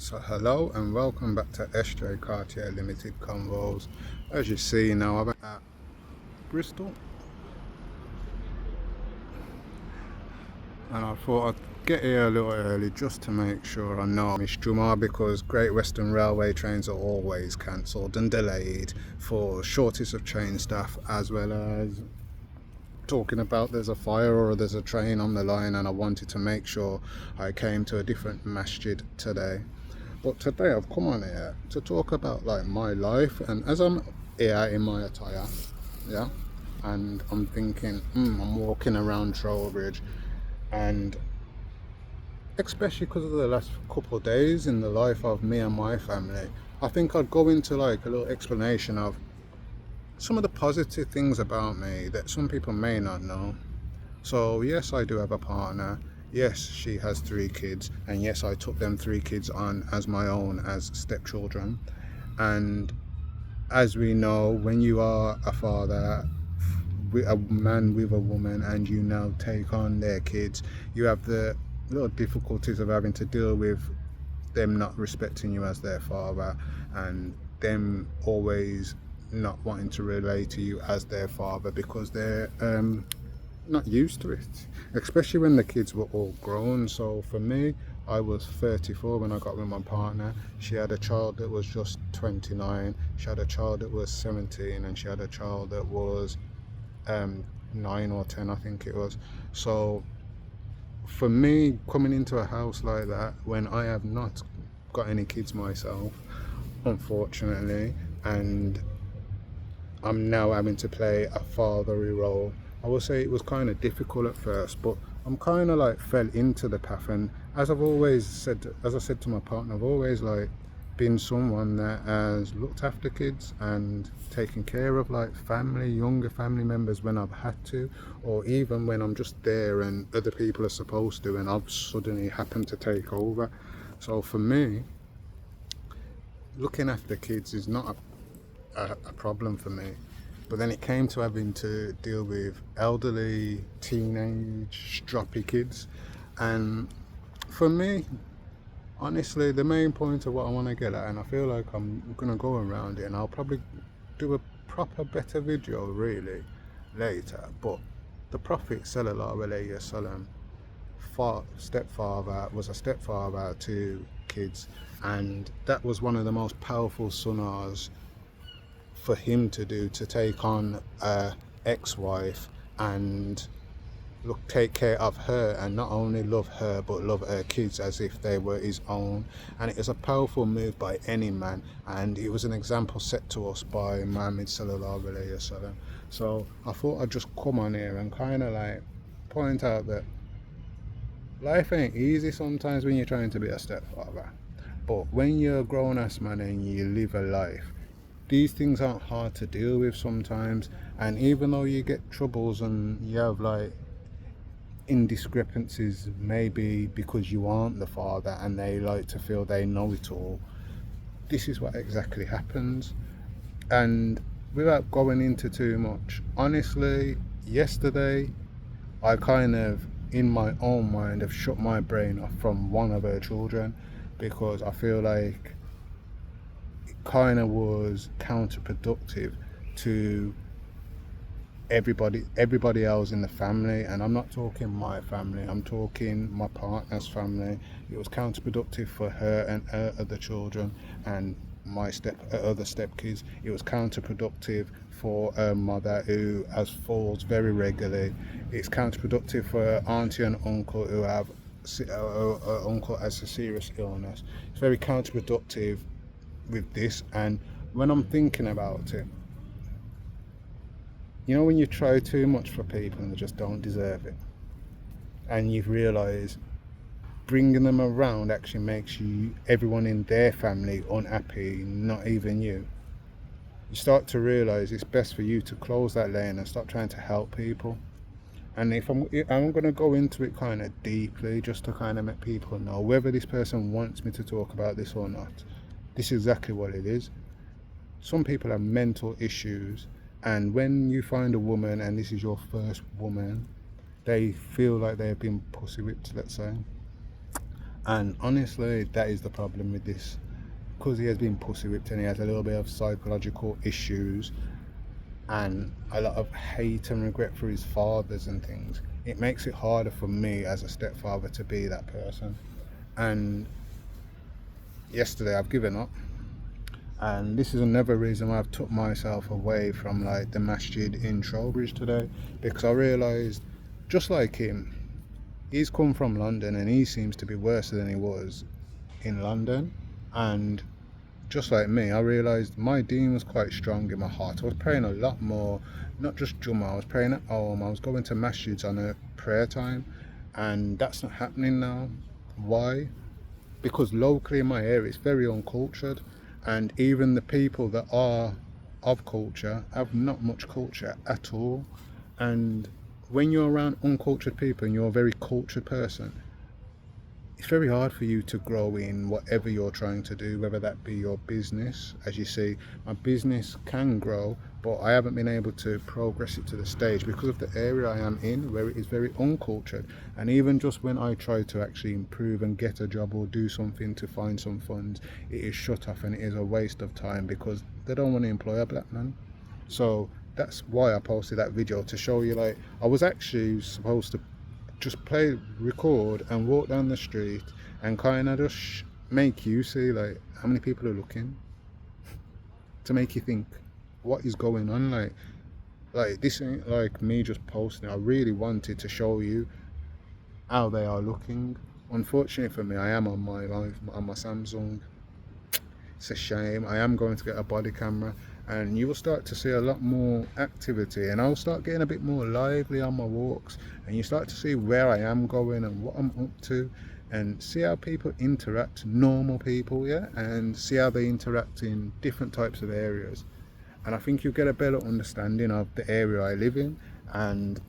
So hello and welcome back to SJ Cartier Limited Convos. As you see now, I'm at Bristol, and I thought I'd get here a little early just to make sure I know I missed Juma, because Great Western Railway trains are always cancelled and delayed for shortage of train staff, as well as talking about there's a fire or there's a train on the line, and I wanted to make sure I came to a different masjid today. But today I've come on here to talk about like my life, and as I'm here in my attire, yeah, and I'm thinking, I'm walking around Trowbridge, and especially because of the last couple of days in the life of me and my family, I think I'd go into like a little explanation of some of the positive things about me that some people may not know. So yes, I do have a partner. Yes, she has 3 kids, and yes, I took them 3 kids on as my own as stepchildren. And as we know, when you are a father, a man with a woman, and you now take on their kids, you have the little difficulties of having to deal with them not respecting you as their father, and them always not wanting to relate to you as their father because they're not used to it, especially when the kids were all grown. So for me, I was 34 when I got with my partner. She had a child that was just 29, she had a child that was 17, and she had a child that was 9 or 10, I think it was. So for me, coming into a house like that when I have not got any kids myself, unfortunately, and I'm now having to play a fatherly role, I will say it was kind of difficult at first, but I'm kind of like fell into the path. And as I've always said, as I said to my partner, I've always like been someone that has looked after kids and taken care of like family, younger family members when I've had to, or even when I'm just there and other people are supposed to and I've suddenly happened to take over. So for me, looking after kids is not a problem for me. But then it came to having to deal with elderly, teenage, stroppy kids. And for me, honestly, the main point of what I want to get at, and I feel like I'm going to go around it, and I'll probably do a proper, better video really later. But the Prophet Sallallahu Alaihi Wasallam, stepfather, was a stepfather to kids, and that was one of the most powerful sunnahs for him to do, to take on a ex-wife and take care of her, and not only love her but love her kids as if they were his own. And it was a powerful move by any man, and it was an example set to us by Muhammad sallallahu alaihi wasallam. So I thought I'd just come on here and kind of like point out that life ain't easy sometimes when you're trying to be a stepfather, but when you're a grown-ass man and you live a life, these things aren't hard to deal with sometimes. And even though you get troubles and you have like indiscrepancies, maybe because you aren't the father and they like to feel they know it all, this is what exactly happens. And without going into too much, honestly, yesterday I kind of, in my own mind, have shut my brain off from one of her children, because I feel like kind of was counterproductive to everybody else in the family. And I'm not talking my family, I'm talking my partner's family. It was counterproductive for her and her other children and my other stepkids. It was counterproductive for her mother, who has falls very regularly. It's counterproductive for her auntie and uncle, who have uncle has a serious illness. It's very counterproductive with this. And when I'm thinking about it, you know, when you try too much for people and they just don't deserve it, and you realise bringing them around actually makes everyone in their family unhappy, not even you start to realise it's best for you to close that lane and stop trying to help people. And if I'm going to go into it kind of deeply, just to kind of make people know, whether this person wants me to talk about this or not, this is exactly what it is. Some people have mental issues, and when you find a woman and this is your first woman, they feel like they've been pussy whipped, let's say. And honestly, that is the problem with this. Because he has been pussy whipped and he has a little bit of psychological issues and a lot of hate and regret for his fathers and things, it makes it harder for me as a stepfather to be that person. And yesterday I've given up, and this is another reason why I've took myself away from like the masjid in Trowbridge today, because I realised, just like him, he's come from London and he seems to be worse than he was in London. And just like me, I realised my deen was quite strong in my heart. I was praying a lot more, not just Jummah, I was praying at home, I was going to masjids on a prayer time, and that's not happening now. Why? Because locally in my area it's very uncultured, and even the people that are of culture have not much culture at all. And when you're around uncultured people and you're a very cultured person, it's very hard for you to grow in whatever you're trying to do, whether that be your business. As you see, my business can grow, but I haven't been able to progress it to the stage because of the area I am in, where it is very uncultured. And even just when I try to actually improve and get a job or do something to find some funds, it is shut off and it is a waste of time because they don't want to employ a black man. So that's why I posted that video, to show you, like, I was actually supposed to just play, record, and walk down the street and kind of just make you see like how many people are looking, to make you think what is going on. Like this ain't like me just posting. I really wanted to show you how they are looking. Unfortunately for me, I am on my Samsung. It's a shame. I am going to get a body camera, and you will start to see a lot more activity, and I'll start getting a bit more lively on my walks, and you start to see where I am going and what I'm up to, and see how people interact, normal people, yeah, and see how they interact in different types of areas. And I think you'll get a better understanding of the area I live in. And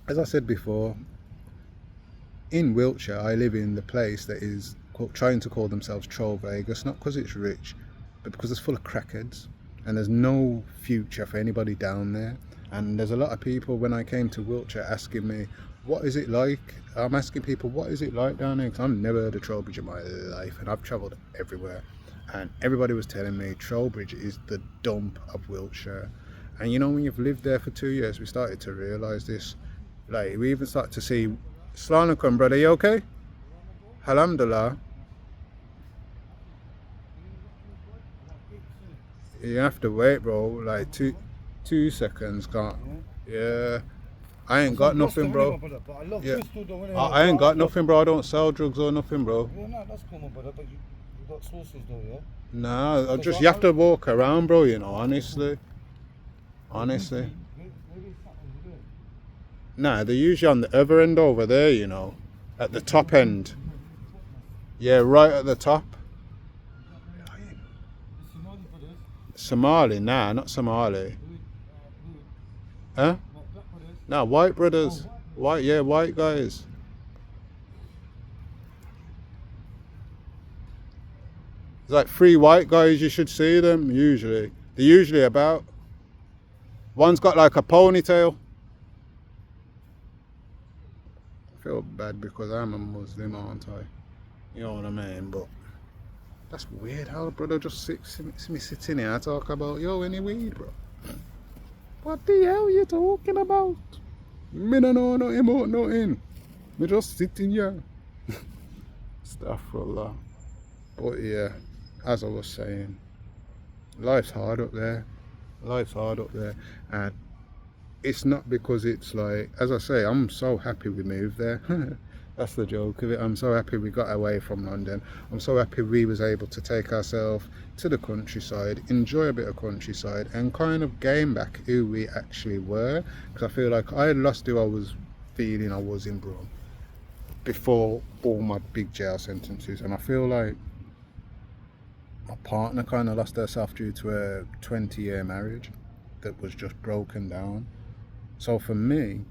as I said before, in Wiltshire, I live in the place that is trying to call themselves Troll Vegas, not because it's rich, but because it's full of crackheads, and there's no future for anybody down there. And there's a lot of people, when I came to Wiltshire, asking me, what is it like? I'm asking people, what is it like down there? Because I've never heard of Trowbridge in my life, and I've travelled everywhere. And everybody was telling me Trowbridge is the dump of Wiltshire. And you know, when you've lived there for 2 years, we started to realise this. Like, we even started to see, Assalamu alaikum, brother, you okay? Alhamdulillah. You have to wait, bro. Like two seconds, can't. Yeah. I ain't got nothing, bro. Yeah. I ain't got nothing, bro. I don't sell drugs or nothing, bro. Yeah, no, that's cool, my brother. But you got sources, though, yeah. Nah, I just, you have to walk around, bro. You know, honestly. Honestly. Nah, they're usually on the other end over there, you know, at the top end. Yeah, right at the top. Somali? Nah, not Somali. Huh? Nah, white brothers. White, yeah, white guys. It's like 3 white guys, you should see them, usually. They're usually about. One's got like a ponytail. I feel bad because I'm a Muslim, aren't I? You know what I mean? But that's weird how a brother just sits me sitting here and talk about, yo, any weed, bro? What the hell are you talking about? Me no know nothing about nothing. Me just sitting here. Astaghfirullah. But yeah, as I was saying, life's hard up there. Life's hard up there. And it's not because it's like, as I say, I'm so happy we moved there. That's the joke of it. I'm so happy we got away from London. I'm so happy we was able to take ourselves to the countryside, enjoy a bit of countryside, and kind of gain back who we actually were. Because I feel like I had lost who I was feeling I was in Brum before all my big jail sentences. And I feel like my partner kind of lost herself due to a 20-year marriage that was just broken down. So for me,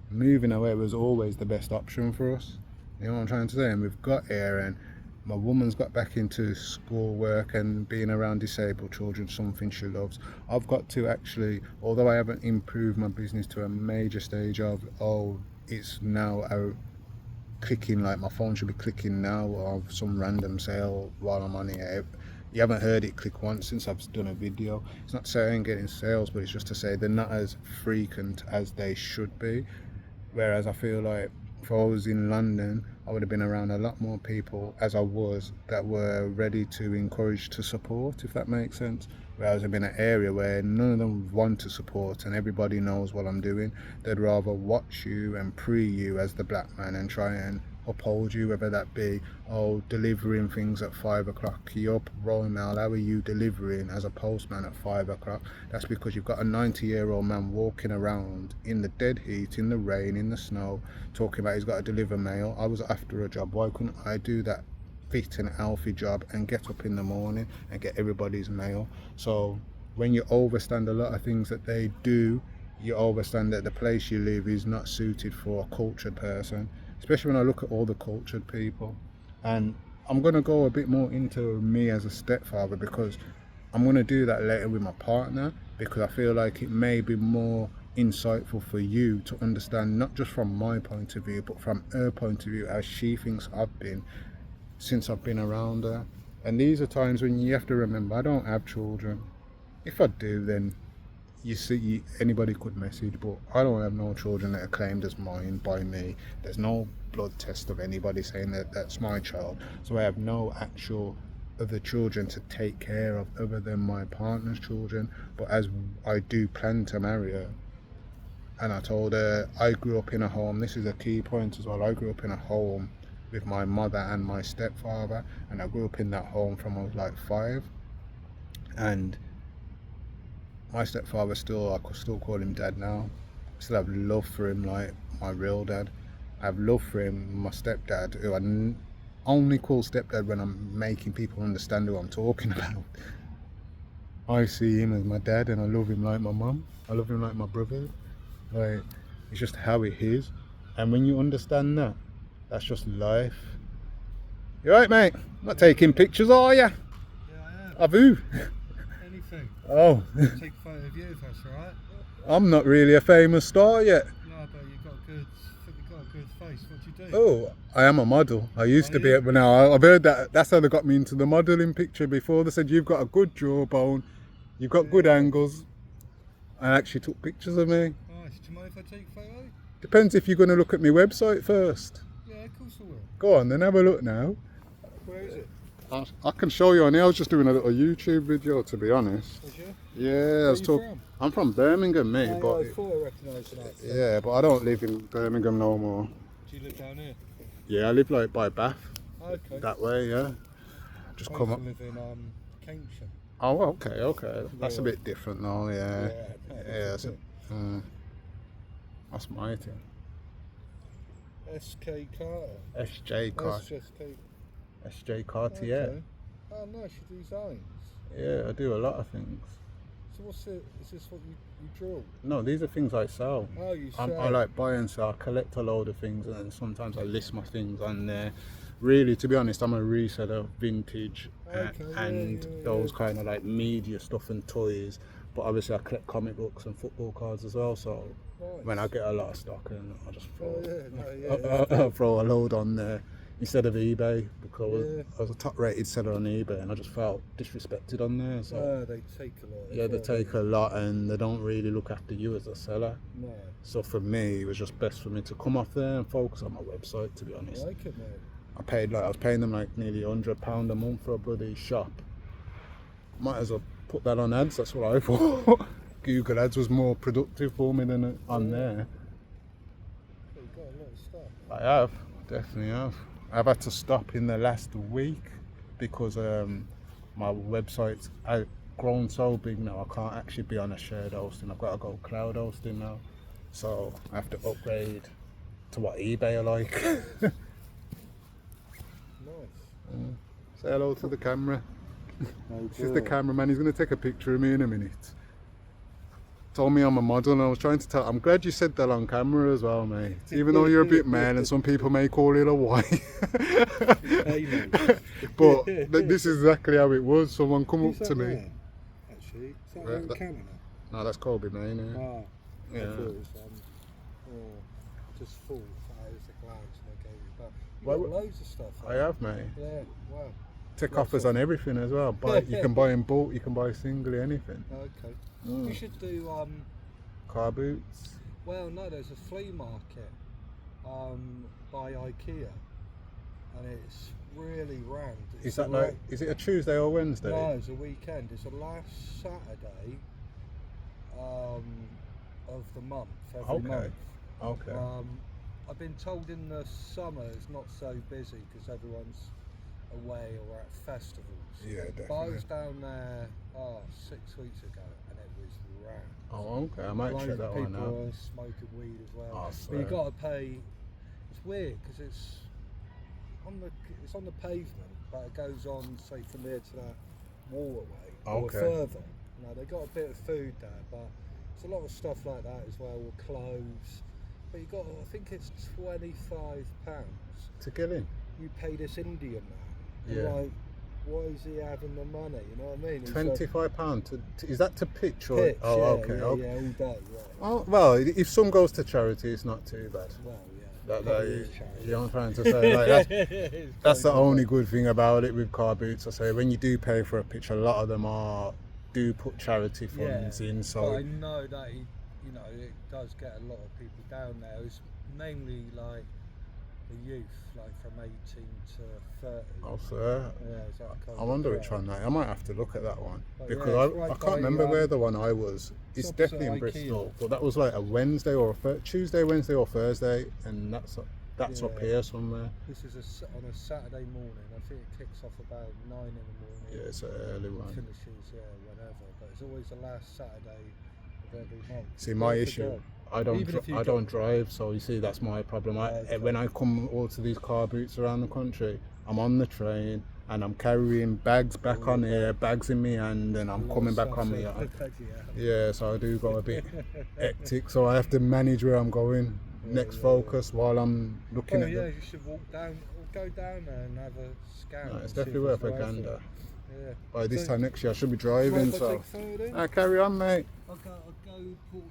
moving away was always the best option for us. You know what I'm trying to say? And we've got here, and my woman's got back into school work and being around disabled children, something she loves. I've got to actually, although I haven't improved my business to a major stage of, oh, it's now clicking, like my phone should be clicking now of some random sale while I'm on here. You haven't heard it click once since I've done a video. It's not saying getting sales, but it's just to say they're not as frequent as they should be. Whereas I feel like if I was in London, I would have been around a lot more people as I was that were ready to encourage to support, if that makes sense. Whereas I'm in an area where none of them want to support and everybody knows what I'm doing. They'd rather watch you and pre you as the black man and try and uphold you, whether that be, oh, delivering things at 5 o'clock. You're up Royal Mail, how are you delivering as a postman at 5 o'clock? That's because you've got a 90-year-old man walking around in the dead heat, in the rain, in the snow, talking about he's got to deliver mail. I was after a job. Why couldn't I do that fit and healthy job and get up in the morning and get everybody's mail? So when you overstand a lot of things that they do, you overstand that the place you live is not suited for a cultured person. Especially when I look at all the cultured people. And I'm going to go a bit more into me as a stepfather, because I'm going to do that later with my partner, because I feel like it may be more insightful for you to understand, not just from my point of view, but from her point of view, how she thinks I've been since I've been around her. And these are times when you have to remember, I don't have children. If I do, then you see, anybody could message, but I don't have no children that are claimed as mine by me. There's no blood test of anybody saying that that's my child, so I have no actual other children to take care of other than my partner's children. But as I do plan to marry her, and I told her I grew up in a home, this is a key point as well, I grew up in a home with my mother and my stepfather, and I grew up in that home from I was like 5, and my stepfather I could still call him dad now. I still have love for him like my real dad. I have love for him, my stepdad, who I only call stepdad when I'm making people understand who I'm talking about. I see him as my dad and I love him like my mum. I love him like my brother. Like, it's just how it is. And when you understand that, that's just life. You right, mate? Not taking pictures, are ya? Yeah, I am. Have you? Anything. Oh. Take a photo of you if that's alright. I'm not really a famous star yet. No, but you've got a good face. What do you do? Oh, I am a model. I used to be, you? but now I've heard that's how they got me into the modelling picture before. They said, you've got a good jawbone, you've got good angles. I actually took pictures of me. Nice. Do you mind if I take a photo? Depends if you're going to look at my website first. Yeah, of course I will. Go on then, have a look now. Where is it? I can show you on here. I was just doing a little YouTube video, to be honest. Was you? Yeah, From? I'm from Birmingham, mate. I but thought I recognised that. yeah, but I don't live in Birmingham no more. Do you live down here? Yeah, I live like by Bath. Okay. That way, yeah. Just I come used up. to live in Cambridgeshire. Oh, okay. That's a bit different though, yeah. That's That's my thing. SK Carter. SJ Cartier. SJ Cartier. Okay. Oh, nice. You do designs. Yeah, I do a lot of things. So what's it? Is this what you draw? No, these are things I sell. Oh, you sell. I like buy and sell. I collect a load of things, and then sometimes I list my things on there. Really, to be honest, I'm a reseller of vintage and those kind of like media stuff and toys. But obviously, I collect comic books and football cards as well. So when I get a lot of stock, and I just throw, throw a load on there instead of eBay, because I was a top-rated seller on eBay, and I just felt disrespected on there. So they take a lot. yeah, they take a lot, and they don't really look after you as a seller. No. So for me, it was just best for me to come off there and focus on my website, to be honest. I like it, mate. I was paying them like nearly £100 a month for a bloody shop. Might as well put that on ads, that's what I thought. Google ads was more productive for me than on there. You've got a lot of stuff. I have, definitely have. I've had to stop in the last week because my website's grown so big now, I can't actually be on a shared hosting. I've got to go cloud hosting now. So I have to upgrade to what eBay are like. Nice. Say hello to the camera. No, This is the cameraman, he's going to take a picture of me in a minute. Told me I'm a model, and I was trying to tell. I'm glad you said that on camera as well, mate. Even though you're a bit male and some people may call it a white. But this is exactly how it was. Someone come up to me. There? Actually, is that Canada? No, that's Colby, mate. Yeah. Ah, Yeah. I thought it was just full. That was the clouds and I gave it back. Why got loads of stuff. I have, mate. Yeah, wow. Take Lots offers of- on everything as well. You can buy in bulk, you can buy singly, anything. Okay. Mm. You should do Car boots. well, no, there's a flea market by IKEA, and it's really round. Is that like? Is it a Tuesday or Wednesday? No, it's a weekend. It's the last Saturday of the month, every month. Okay. I've been told in the summer it's not so busy because everyone's away or at festivals. Yeah, But I was definitely. down there 6 weeks ago and it was round. Oh, okay. I might Loads check of that one people out. are smoking weed as well. Oh, I But you swear. got to pay. It's weird because it's on the pavement, but it goes on, say, from there to that waterway or Okay. further. Now they got a bit of food there, but it's a lot of stuff like that as well, or clothes. But you got, I think it's £25 To get in. you pay this Indian man. Yeah. And like, why is he having the money? You know what I mean? He's £25 to is that to pitch or? pitch, Oh, yeah, okay. yeah, Okay. yeah, all day, yeah. Oh, well, if some goes to charity, it's not too bad. Well, yeah. That, probably that, is charity. you know what I'm trying to say? Like, It's that's the probably only good thing about it with car boots. I say when you do pay for a pitch, a lot of them do put charity funds in. But So I know that it does get a lot of people down there. It's mainly like the youth, like from 18 to 30. I'll say, Yeah, is that kind I of wonder crowd? which one. I might have to look at that one But because yeah, it's I right can't by, remember where the one I was. It's opposite definitely in IKEA. Bristol, but that was like a Wednesday or a Tuesday, Wednesday or Thursday, and that's up Yeah. here somewhere. This is on a Saturday morning. I think it kicks off about 9 in the morning. Yeah, it's an early one. Finishes, whenever. But it's always the last Saturday of every month. See, my Worth a issue, go. I don't, Even if you I don't drive, so you see, that's my problem. Okay. When I come all to these car boots around the country, I'm on the train and I'm carrying bags back on here, bags in my hand, and I'm A lot coming of back stuff, on so- me. Yeah. Yeah, so I do go a bit hectic, so I have to manage where I'm going. Next focus while I'm looking Oh at yeah, them. you should walk down or go down there and have a scan. No, and it's see if definitely worth a it. gander. Yeah. By this So- time next year, I should be Right, driving, if I so take photo then? carry on, mate. I'll go portrait,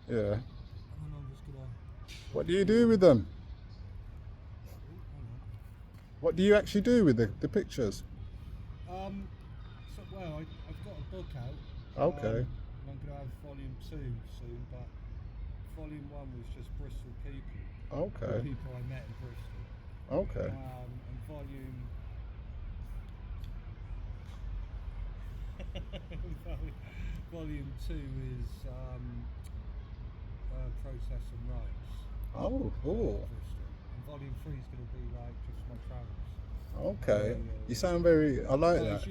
Yeah. and then I'm just gonna. What do you do with them? Hang What do you actually do with the pictures? on. I've got a book out. Okay. And I'm gonna have volume 2 soon, but volume 1 was just Bristol people. Okay. The people I met in Bristol. Okay. And volume 2 is process and rights. Oh, of cool. Bristol. And volume 3 is going to be like just my travels. Okay. You sound very. I like Well, that.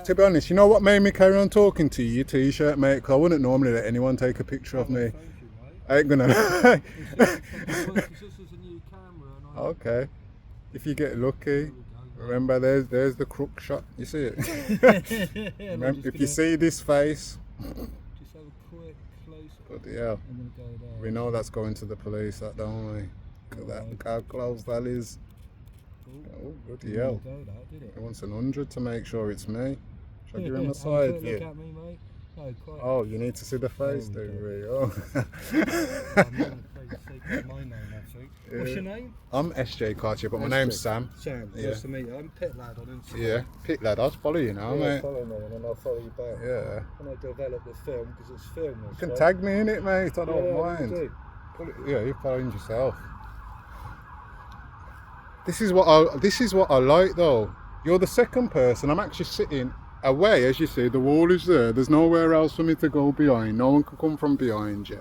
I To be honest, you know what made me carry on talking to you? Your t-shirt, mate. 'Cause I wouldn't normally let anyone take a picture of me. Thank you, mate. I ain't gonna. This is a new camera, and I. Okay. If you get lucky, There we go. remember there's the crook shot. You see it? And I'm Remember, just if you gonna see this face, just have a quick close up. but yeah, I'm gonna go there. we know that's going to the police, that don't we? Look at that, look how close that is. Oh, bloody hell. Go that, did it? He wants an 100 to make sure it's me. Should I give him a Oh, side quick view? Look at me, mate. No, quite. Oh, you need to see the face, There do we we? Oh. I'm not afraid to say my name, I think. What's your name? I'm SJ Cartier, but my name's Sam. Sam. Yeah. Nice to meet you. I'm Pit Lad on Instagram. Yeah, Pit lad, I'll follow you now, Yeah, mate. follow me and then I'll follow you back. Yeah. When I develop the film, because it's film. You can tag me in it, mate. I don't Yeah, mind. do. Yeah, you're following yourself. This is what I like though. You're the second person. I'm actually sitting away, as you see. The wall is there. There's nowhere else for me to go behind. No one can come from behind you.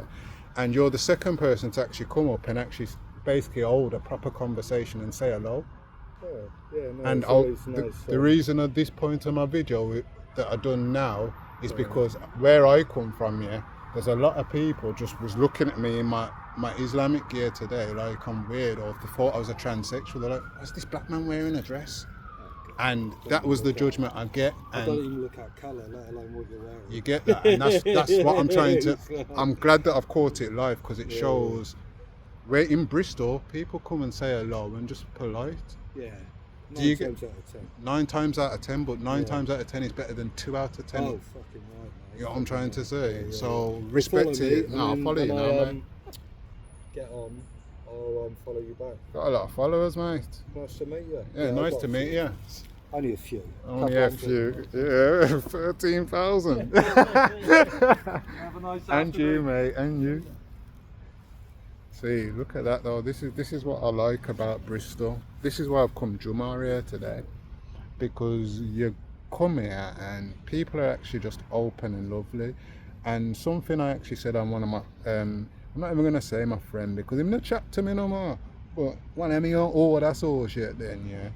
And you're the second person to actually come up and actually basically hold a proper conversation and say hello. Yeah, no, And it's always nice. the reason at this point of my video that I've done now is because where I come from, yeah, there's a lot of people just was looking at me in my Islamic gear today like I'm weird, or if they thought I was a transsexual. They're like, what's this black man wearing a dress? And that was the judgment I get. I don't And even look at colour, let alone what you're wearing. you get that, and that's what I'm trying to. I'm glad that I've caught it live because it shows. Where in Bristol, people come and say hello and just polite. Yeah. Do you 9 times out of 10. 9 times out of 10, but 9 times out of 10 is better than 2 out of 10. Oh, fucking right, mate. You know what I'm trying to say? Yeah. So Follow respect me, it. and No, I'll then follow you when now, I, mate. get on, I'll I'll follow you back. Got a lot of followers, mate. Nice to meet you. Yeah, I've nice got to a meet few. you. Only a few. Only Couple a hundred. few. Yeah, 13,000. Have a nice And you, afternoon. mate, and you. See, look at that though. This is what I like about Bristol. This is why I've come Jumar here today, because you come here and people are actually just open and lovely. And something I actually said on one of my I'm not even gonna say my friend because him not chat to me no more. But one of me oh that's all shit then, yeah.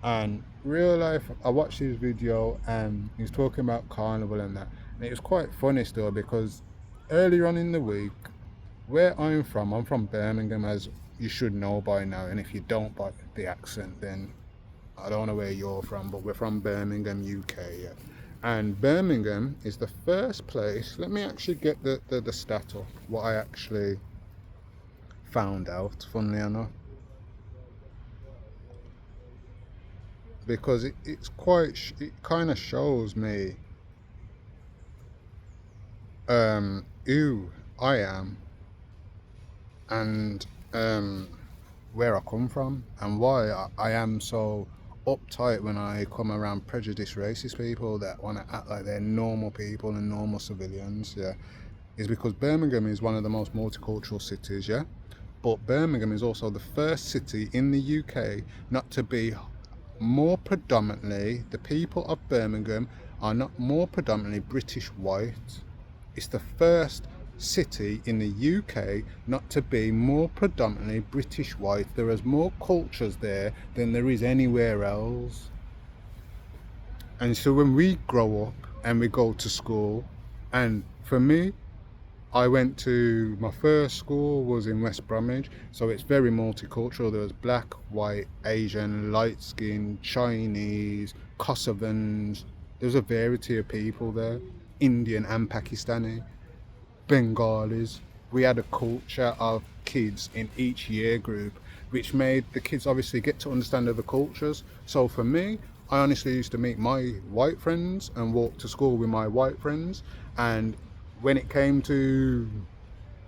And real life, I watched his video and he's talking about carnival and that, and it was quite funny still because earlier on in the week, where I'm from Birmingham, as you should know by now, and if you don't by the accent, then I don't know where you're from, but we're from Birmingham, UK, yeah. And Birmingham is the first place, let me actually get the stat up, what I actually found out, funnily enough. Because it kind of shows me who I am and where I come from and why I am so uptight when I come around prejudiced racist people that want to act like they're normal people and normal civilians, yeah, is because Birmingham is one of the most multicultural cities, yeah, but Birmingham is also the first city in the UK not to be more predominantly, the people of Birmingham are not more predominantly British white. It's the first city in the UK not to be more predominantly British white. There is more cultures there than there is anywhere else. And so when we grow up and we go to school, and for me, I went to, my first school was in West Bromwich, so it's very multicultural. There was black, white, Asian, light skin, Chinese, Kosovans. There's a variety of people there, Indian and Pakistani, Bengalis. We had a culture of kids in each year group, which made the kids obviously get to understand other cultures. So for me, I honestly used to meet my white friends and walk to school with my white friends, and when it came to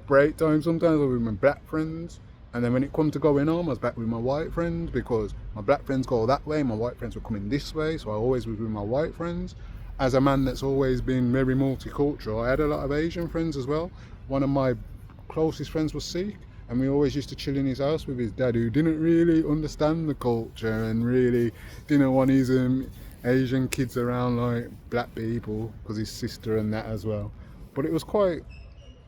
break time, sometimes I was with my black friends, and then when it come to going home, I was back with my white friends because my black friends go that way, my white friends were coming this way, so I always was with my white friends. As a man that's always been very multicultural, I had a lot of Asian friends as well. One of my closest friends was Sikh, and we always used to chill in his house with his dad, who didn't really understand the culture and really didn't want his Asian kids around like black people, because his sister and that as well. But it was quite,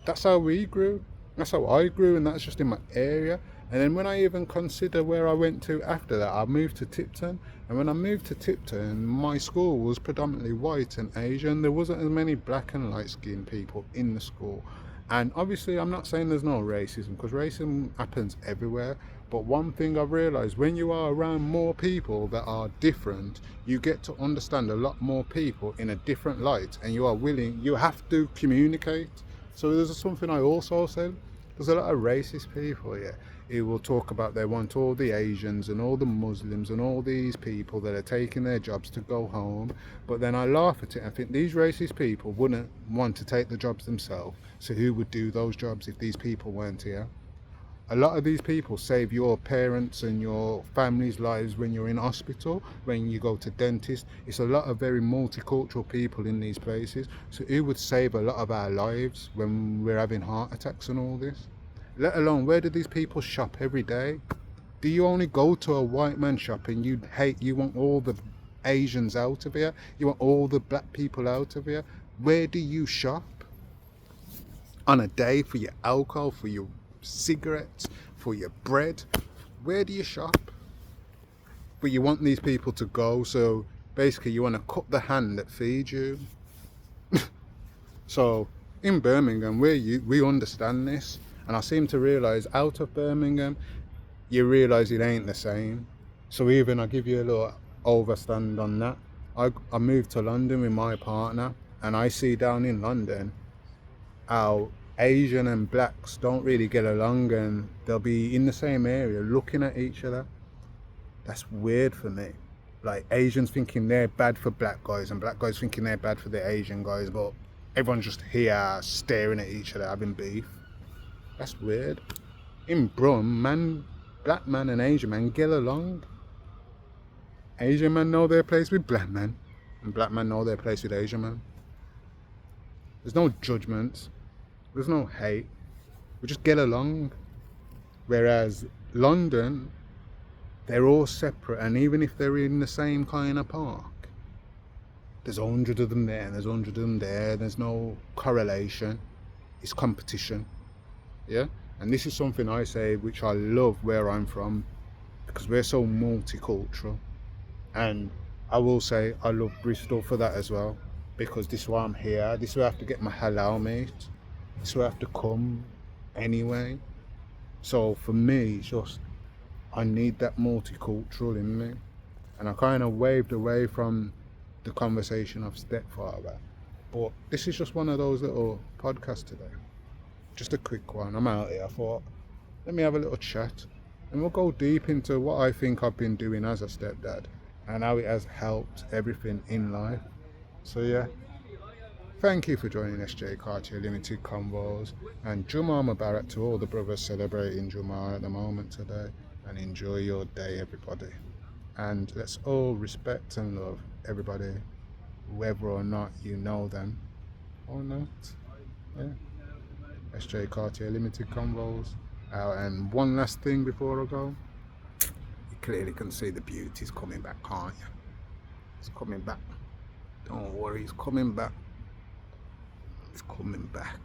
that's how we grew, that's how I grew, and that's just in my area. And then when I even consider where I went to after that, I moved to Tipton, and when I moved to Tipton, my school was predominantly white and Asian. There wasn't as many black and light skinned people in the school. And obviously I'm not saying there's no racism, because racism happens everywhere, but one thing I've realised, when you are around more people that are different, you get to understand a lot more people in a different light, and you are willing, you have to communicate. So there's something I also said, there's a lot of racist people, yeah, who will talk about they want all the Asians and all the Muslims and all these people that are taking their jobs to go home. But then I laugh at it and think these racist people wouldn't want to take the jobs themselves. So who would do those jobs if these people weren't here? A lot of these people save your parents and your family's lives when you're in hospital, when you go to dentist. It's a lot of very multicultural people in these places. So who would save a lot of our lives when we're having heart attacks and all this? Let alone, where do these people shop every day? Do you only go to a white man shop and you want all the Asians out of here? You want all the black people out of here? Where do you shop on a day for your alcohol, for your cigarettes, for your bread? Where do you shop? But you want these people to go, so basically you want to cut the hand that feeds you. So in Birmingham, we understand this, and I seem to realise out of Birmingham, you realise it ain't the same. So even I give you a little overstand on that. I moved to London with my partner, and I see down in London how Asian and blacks don't really get along, and they'll be in the same area looking at each other. That's weird for me. Like Asians thinking they're bad for black guys and black guys thinking they're bad for the Asian guys, but everyone's just here staring at each other having beef. That's weird. In Brum, man, black man and Asian man get along. Asian man know their place with black man, and black man know their place with Asian man. There's no judgments. There's no hate. We just get along. Whereas London, they're all separate, and even if they're in the same kind of park, there's 100 of them there and there's 100 of them there. There's no correlation. It's competition. Yeah? And this is something I say which I love where I'm from, because we're so multicultural. And I will say I love Bristol for that as well, because this is why I'm here. This is where I have to get my halal meat. This is where I have to come anyway. So for me, it's just, I need that multicultural in me. And I kind of waved away from the conversation of stepfather. But this is just one of those little podcasts today. Just a quick one. I'm out here. I thought, let me have a little chat. And we'll go deep into what I think I've been doing as a stepdad and how it has helped everything in life. So yeah, thank you for joining SJ Cartier Limited Convos, and Jum'ah Mubarak to all the brothers celebrating Jum'ah at the moment today, and enjoy your day, everybody. And let's all respect and love everybody, whether or not you know them or not. Yeah. SJ Cartier Limited Convos out. And one last thing before I go, you clearly can see the beauty's coming back, can't you? It's coming back. Don't worry, it's coming back. It's coming back.